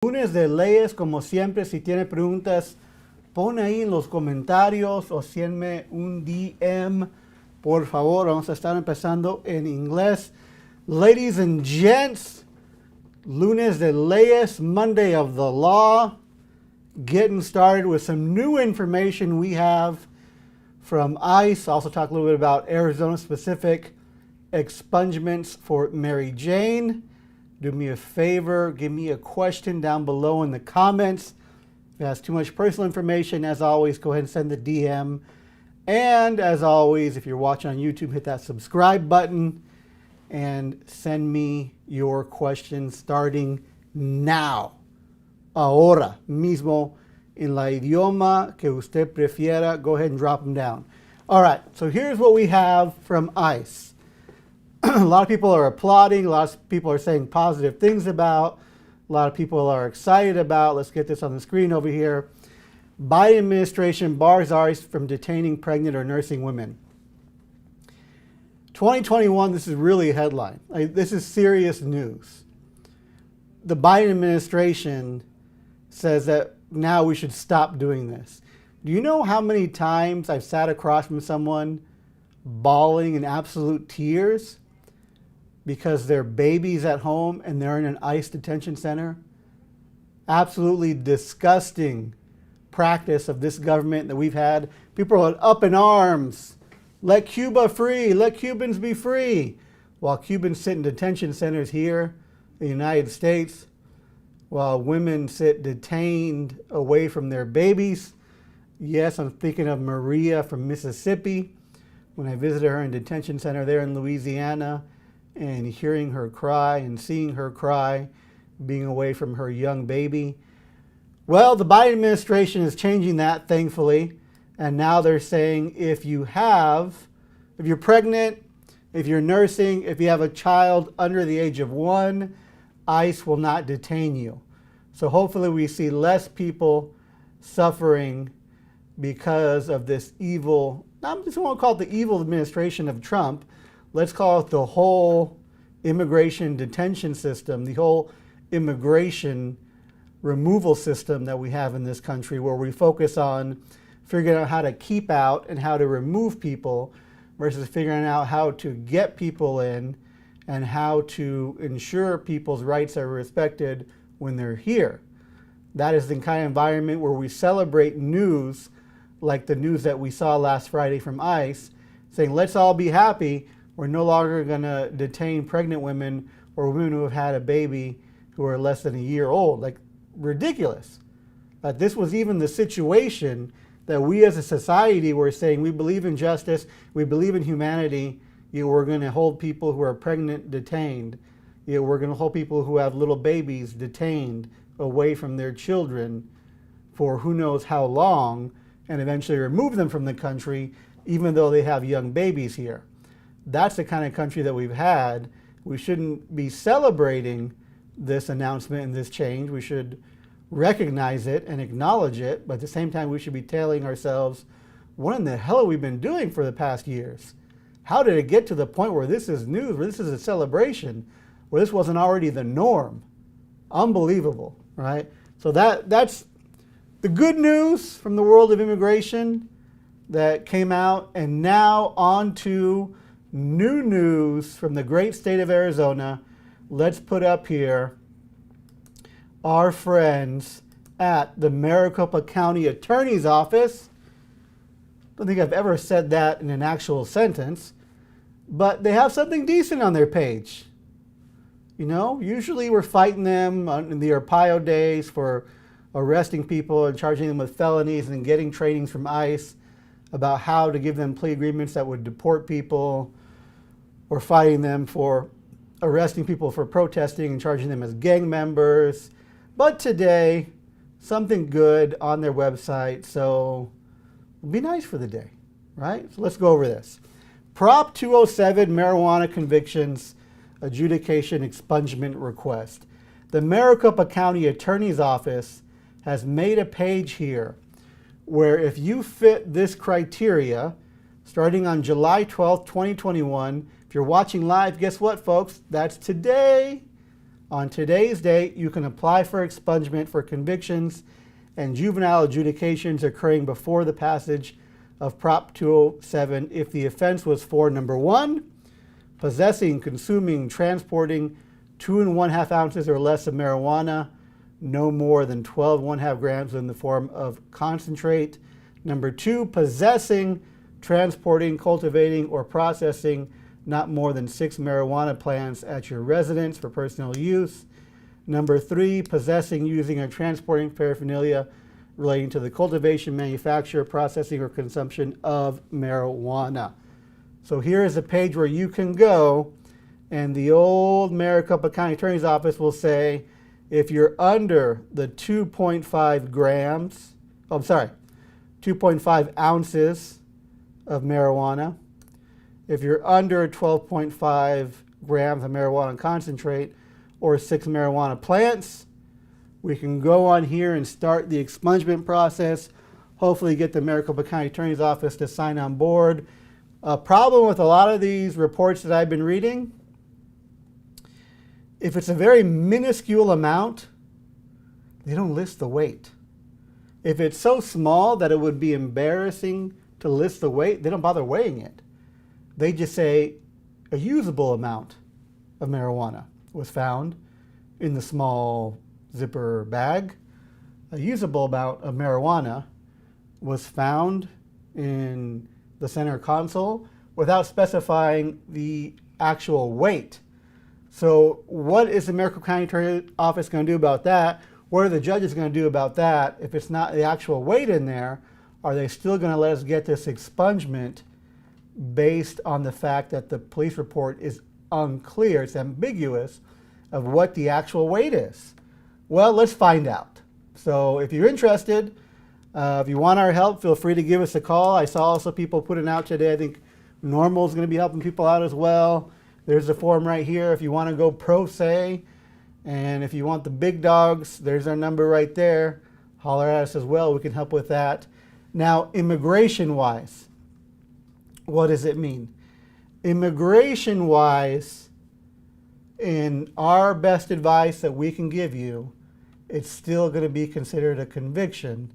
Lunes de leyes, como siempre, si tiene preguntas, pon ahí en los comentarios o síenme un DM, por favor. Vamos a estar empezando en inglés. Ladies and gents, Lunes de leyes, Monday of the law. Getting started with some new information we have from ICE. Also talk a little bit about Arizona-specific expungements for Mary Jane. Do me a favor, give me a question down below in the comments. If it has too much personal information, as always, go ahead and send the DM. And as always, if you're watching on YouTube, hit that subscribe button and send me your questions starting now. Ahora mismo, en la idioma que usted prefiera. Go ahead and drop them down. All right, so here's what we have from ICE. A lot of people are applauding. A lot of people are saying positive things about. A lot of people are excited about. Let's get this on the screen over here. Biden administration bars ICE from detaining pregnant or nursing women. 2021, this is really a headline. This is serious news. The Biden administration says that now we should stop doing this. Do you know how many times I've sat across from someone bawling in absolute tears because their baby's at home and they're in an ICE detention center? Absolutely disgusting practice of this government that we've had. People are up in arms. Let Cuba free. Let Cubans be free. While Cubans sit in detention centers here in the United States, while women sit detained away from their babies. Yes, I'm thinking of Maria from Mississippi. When I visited her in detention center there in Louisiana, and hearing her cry and seeing her cry, being away from her young baby. Well, the Biden administration is changing that, thankfully. And now they're saying if you're pregnant, if you're nursing, if you have a child under the age of 1, ICE will not detain you. So hopefully we see less people suffering because of this evil, I just won't call it the evil administration of Trump. Let's call it the whole immigration detention system, the whole immigration removal system that we have in this country, where we focus on figuring out how to keep out and how to remove people versus figuring out how to get people in and how to ensure people's rights are respected when they're here. That is the kind of environment where we celebrate news like the news that we saw last Friday from ICE, saying let's all be happy. We're no longer going to detain pregnant women or women who have had a baby who are less than a year old. Like, ridiculous. That this was even the situation that we as a society were saying we believe in justice, we believe in humanity. We're going to hold people who are pregnant detained. We're going to hold people who have little babies detained away from their children for who knows how long, and eventually remove them from the country even though they have young babies here. That's the kind of country that we've had. We shouldn't be celebrating this announcement and this change. We should recognize it and acknowledge it, but at the same time we should be telling ourselves, what in the hell have we been doing for the past years? How did it get to the point where this is news, where this is a celebration, where this wasn't already the norm? Unbelievable, right? So that's the good news from the world of immigration that came out, and now on to new news from the great state of Arizona. Let's put up here our friends at the Maricopa County Attorney's Office. Don't think I've ever said that in an actual sentence, but they have something decent on their page. You know, usually we're fighting them in the Arpaio days for arresting people and charging them with felonies and getting trainings from ICE about how to give them plea agreements that would deport people, or fighting them for arresting people for protesting and charging them as gang members. But today, something good on their website, so it'll be nice for the day, right? So let's go over this. Prop 207, marijuana convictions, adjudication expungement request. The Maricopa County Attorney's Office has made a page here where if you fit this criteria, starting on July 12th, 2021, if you're watching live, guess what, folks? That's today. On today's date, you can apply for expungement for convictions and juvenile adjudications occurring before the passage of Prop 207 if the offense was for, number one, possessing, consuming, transporting 2 1/2 ounces or less of marijuana, no more than 12 1/2 grams in the form of concentrate. Number two, possessing, transporting, cultivating, or processing not more than 6 marijuana plants at your residence for personal use. Number three, possessing, using, or transporting paraphernalia relating to the cultivation, manufacture, processing, or consumption of marijuana. So here is a page where you can go, and the old Maricopa County Attorney's Office will say, if you're under the 2.5 grams, 2.5 ounces of marijuana, if you're under 12.5 grams of marijuana concentrate or 6 marijuana plants, we can go on here and start the expungement process, hopefully get the Maricopa County Attorney's Office to sign on board. A problem with a lot of these reports that I've been reading, if it's a very minuscule amount, they don't list the weight. If it's so small that it would be embarrassing to list the weight, they don't bother weighing it. They just say a usable amount of marijuana was found in the small zipper bag. A usable amount of marijuana was found in the center console without specifying the actual weight. So what is the Maricopa County Attorney's Office going to do about that? What are the judges going to do about that? If it's not the actual weight in there, are they still going to let us get this expungement based on the fact that the police report is unclear, it's ambiguous, of what the actual weight is? Well, let's find out. So if you're interested, if you want our help, feel free to give us a call. I saw also people putting out today, I think Normal is going to be helping people out as well. There's a form right here if you want to go pro se. And if you want the big dogs, there's our number right there. Holler at us as well. We can help with that. Now, immigration-wise, what does it mean? Immigration-wise, in our best advice that we can give you, it's still going to be considered a conviction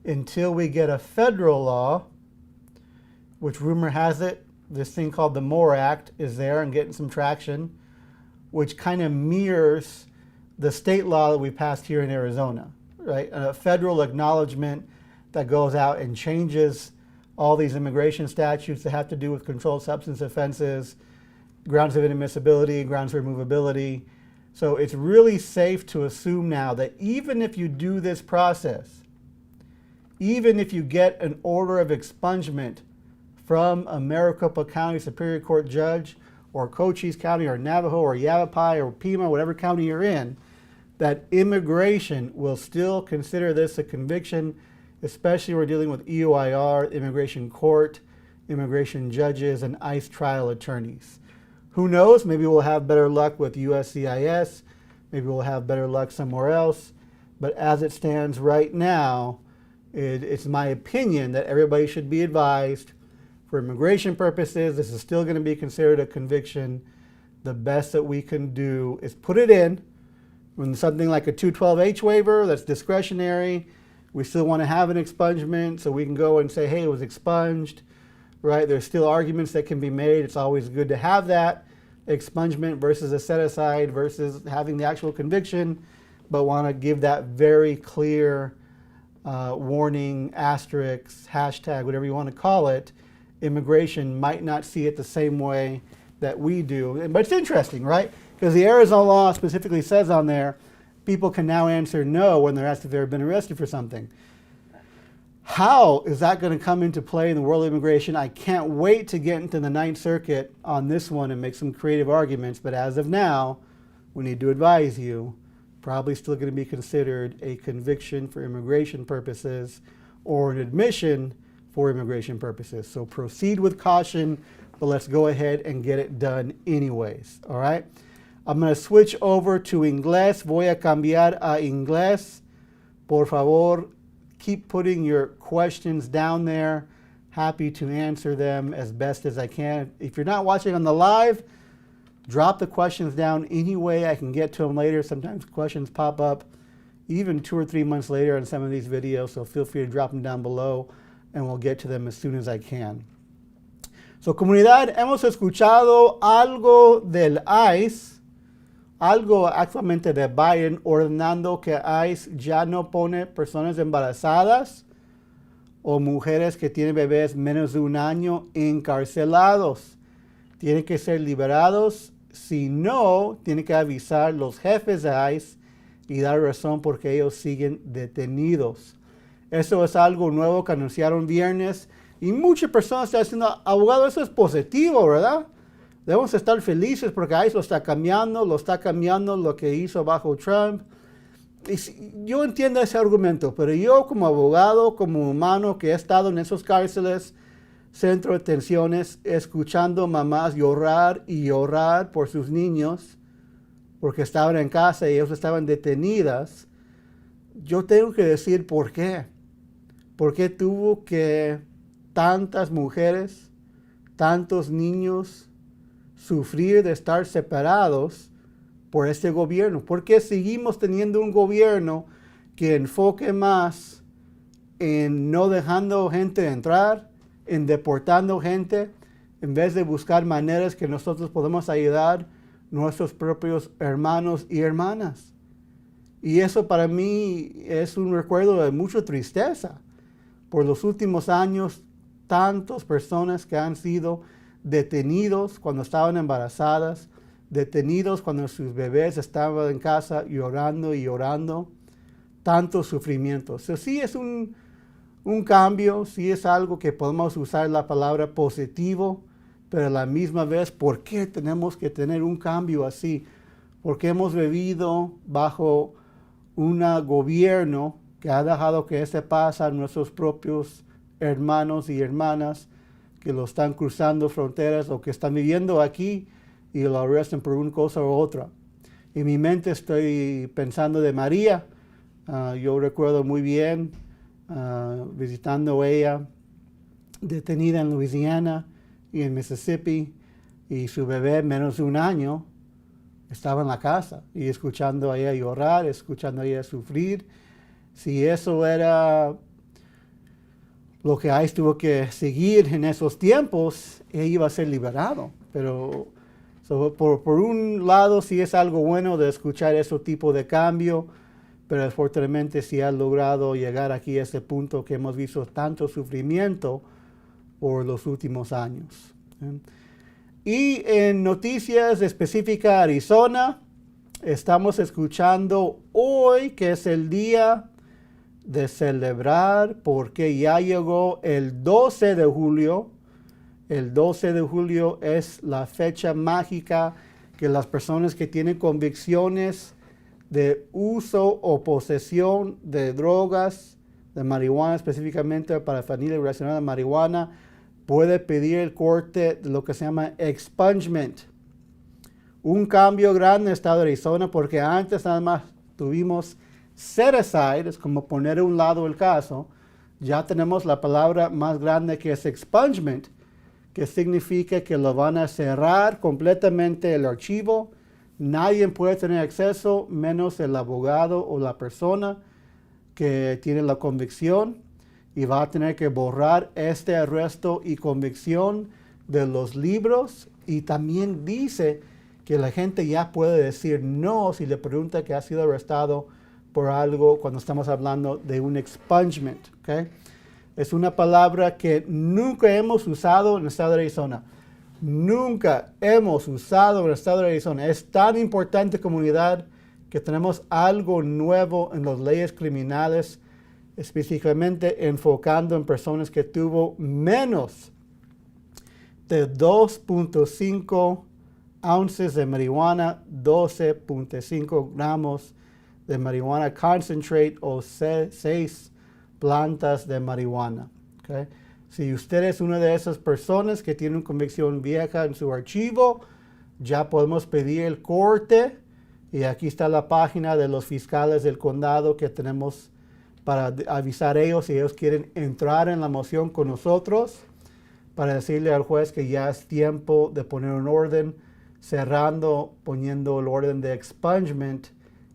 until we get a federal law, which rumor has it, this thing called the MORE Act is there and getting some traction, which kind of mirrors the state law that we passed here in Arizona, right? A federal acknowledgement that goes out and changes all these immigration statutes that have to do with controlled substance offenses, grounds of inadmissibility, grounds for removability. So it's really safe to assume now that even if you do this process, even if you get an order of expungement from a Maricopa County Superior Court judge or Cochise County or Navajo or Yavapai or Pima, whatever county you're in, that immigration will still consider this a conviction, especially when we're dealing with EOIR, immigration court, immigration judges, and ICE trial attorneys. Who knows? Maybe we'll have better luck with USCIS. Maybe we'll have better luck somewhere else. But as it stands right now, it's my opinion that everybody should be advised for immigration purposes. This is still going to be considered a conviction. The best that we can do is put it in. When something like a 212H waiver that's discretionary, we still want to have an expungement so we can go and say, hey, it was expunged, right? There's still arguments that can be made. It's always good to have that expungement versus a set aside versus having the actual conviction, but want to give that very clear warning, asterisk, hashtag, whatever you want to call it. Immigration might not see it the same way that we do. But it's interesting, right? Because the Arizona law specifically says on there, people can now answer no when they're asked if they've been arrested for something. How is that going to come into play in the world of immigration? I can't wait to get into the Ninth Circuit on this one and make some creative arguments. But as of now, we need to advise you, probably still going to be considered a conviction for immigration purposes or an admission for immigration purposes. So proceed with caution, but let's go ahead and get it done anyways, all right? I'm going to switch over to inglés. Voy a cambiar a inglés. Por favor, keep putting your questions down there. Happy to answer them as best as I can. If you're not watching on the live, drop the questions down any way I can get to them later. Sometimes questions pop up even 2 or 3 months later on some of these videos, so feel free to drop them down below and we'll get to them as soon as I can. So, comunidad, hemos escuchado algo del ICE, algo actualmente de Biden ordenando que ICE ya no pone personas embarazadas o mujeres que tienen bebés menos de 1 año encarcelados. Tienen que ser liberados. Si no, tienen que avisar los jefes de ICE y dar razón porque ellos siguen detenidos. Eso es algo nuevo que anunciaron viernes y muchas personas están diciendo, abogado, eso es positivo, ¿verdad? Debemos estar felices porque ICE lo está cambiando lo que hizo bajo Trump. Y yo entiendo ese argumento, pero yo como abogado, como humano que he estado en esos cárceles, centro de detenciones, escuchando mamás llorar y llorar por sus niños, porque estaban en casa y ellos estaban detenidas, yo tengo que decir por qué. ¿Por qué tuvo que tantas mujeres, tantos niños sufrir de estar separados por este gobierno? ¿Por qué seguimos teniendo un gobierno que enfoque más en no dejando gente entrar, en deportando gente, en vez de buscar maneras que nosotros podemos ayudar nuestros propios hermanos y hermanas? Y eso para mí es un recuerdo de mucha tristeza. Por los últimos años, tantas personas que han sido detenidos cuando estaban embarazadas, detenidos cuando sus bebés estaban en casa llorando y llorando, tantos sufrimientos. So, sí es un cambio, sí es algo que podemos usar la palabra positivo, pero a la misma vez, ¿por qué tenemos que tener un cambio así? Porque hemos vivido bajo un gobierno que ha dejado que se pasa a nuestros propios hermanos y hermanas que lo están cruzando fronteras o que están viviendo aquí y lo arrestan por una cosa u otra. En mi mente estoy pensando de María. Yo recuerdo muy bien visitando ella detenida en Luisiana y en Mississippi, y su bebé menos de 1 año estaba en la casa y escuchando a ella llorar, escuchando a ella sufrir. Si eso era lo que ICE tuvo que seguir en esos tiempos, ella iba a ser liberado. Pero por un lado sí es algo bueno de escuchar ese tipo de cambio, pero fuertemente sí ha logrado llegar aquí a ese punto que hemos visto tanto sufrimiento por los últimos años. Y en noticias específicas Arizona, estamos escuchando hoy que es el día de celebrar porque ya llegó el 12 de julio. El 12 de julio es la fecha mágica que las personas que tienen convicciones de uso o posesión de drogas, de marihuana específicamente para familia relacionada a marihuana, puede pedir el corte de lo que se llama expungement. Un cambio grande en el estado de Arizona porque antes nada más tuvimos set aside, es como poner a un lado el caso. Ya tenemos la palabra más grande que es expungement, que significa que lo van a cerrar completamente el archivo. Nadie puede tener acceso menos el abogado o la persona que tiene la convicción, y va a tener que borrar este arresto y convicción de los libros. Y también dice que la gente ya puede decir no si le pregunta que ha sido arrestado por algo cuando estamos hablando de un expungement. ¿Okay? Es una palabra que nunca hemos usado en el estado de Arizona. Nunca hemos usado en el estado de Arizona. Es tan importante, comunidad, que tenemos algo nuevo en las leyes criminales, específicamente enfocando en personas que tuvo menos de 2.5 onzas de marihuana, 12.5 gramos de marihuana concentrate o 6 plantas de marihuana. ¿Okay? Si usted es una de esas personas que tiene una convicción vieja en su archivo, ya podemos pedir el corte, y aquí está la página de los fiscales del condado que tenemos para avisar a ellos si ellos quieren entrar en la moción con nosotros, para decirle al juez que ya es tiempo de poner un orden cerrando, poniendo el orden de expungement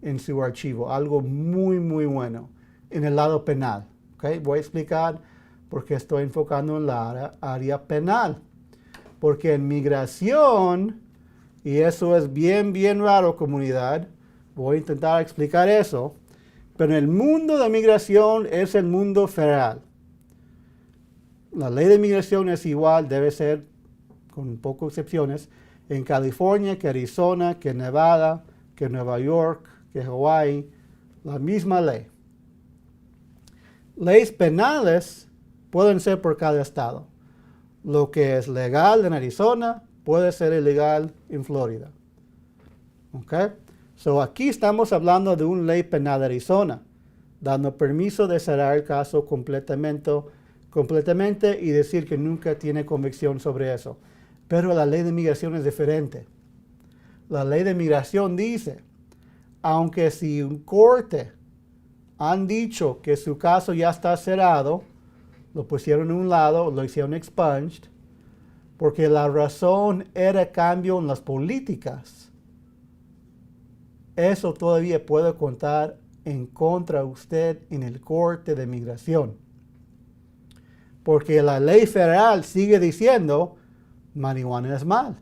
en su archivo. Algo muy, muy bueno en el lado penal. ¿Okay? Voy a explicar por qué estoy enfocando en la área penal. Porque en migración, y eso es bien, bien raro, comunidad, voy a intentar explicar eso, pero en el mundo de migración es el mundo federal. La ley de migración es igual, debe ser, con pocas excepciones, en California, que Arizona, que Nevada, que Nueva York, que Hawaii, la misma ley. Leyes penales pueden ser por cada estado. Lo que es legal en Arizona puede ser ilegal en Florida. ¿Ok? So aquí estamos hablando de una ley penal de Arizona, dando permiso de cerrar el caso completamente y decir que nunca tiene convicción sobre eso. Pero la ley de migración es diferente. La ley de migración dice, aunque si un corte han dicho que su caso ya está cerrado, lo pusieron a un lado, lo hicieron expunged, porque la razón era cambio en las políticas. Eso todavía puede contar en contra de usted en el corte de migración. Porque la ley federal sigue diciendo, marihuana es mal.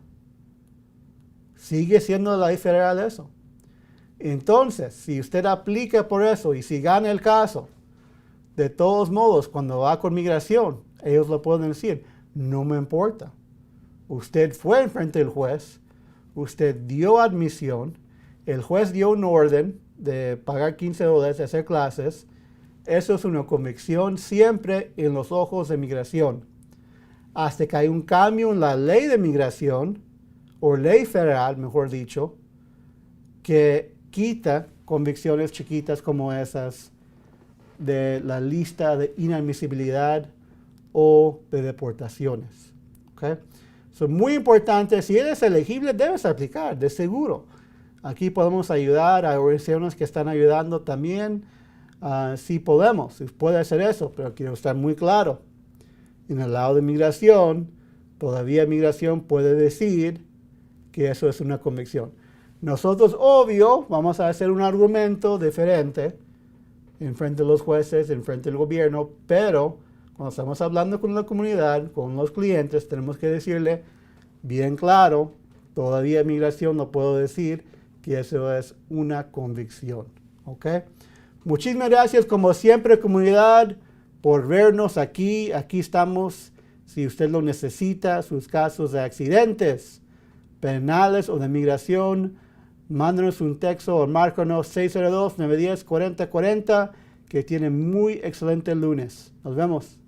Sigue siendo la ley federal eso. Entonces, si usted aplica por eso y si gana el caso, de todos modos, cuando va con migración, ellos lo pueden decir, no me importa. Usted fue enfrente del juez, usted dio admisión, el juez dio un orden de pagar $15 de hacer clases. Eso es una convicción siempre en los ojos de migración. Hasta que hay un cambio en la ley de migración, o ley federal, mejor dicho, que quita convicciones chiquitas como esas de la lista de inadmisibilidad o de deportaciones. ¿Okay? So, muy importante, si eres elegible, debes aplicar, de seguro. Aquí podemos ayudar a organizaciones que están ayudando también, si podemos, si puede hacer eso, pero quiero estar muy claro. En el lado de migración, todavía migración puede decir que eso es una convicción. Nosotros, obvio, vamos a hacer un argumento diferente en frente de los jueces, en frente del gobierno, pero cuando estamos hablando con la comunidad, con los clientes, tenemos que decirle bien claro, todavía migración no puedo decir que eso es una convicción. ¿Ok? Muchísimas gracias, como siempre, comunidad, por vernos aquí. Aquí estamos, si usted lo necesita, sus casos de accidentes penales o de migración, mándenos un texto o márcanos 602-910-4040, que tiene muy excelente lunes. Nos vemos.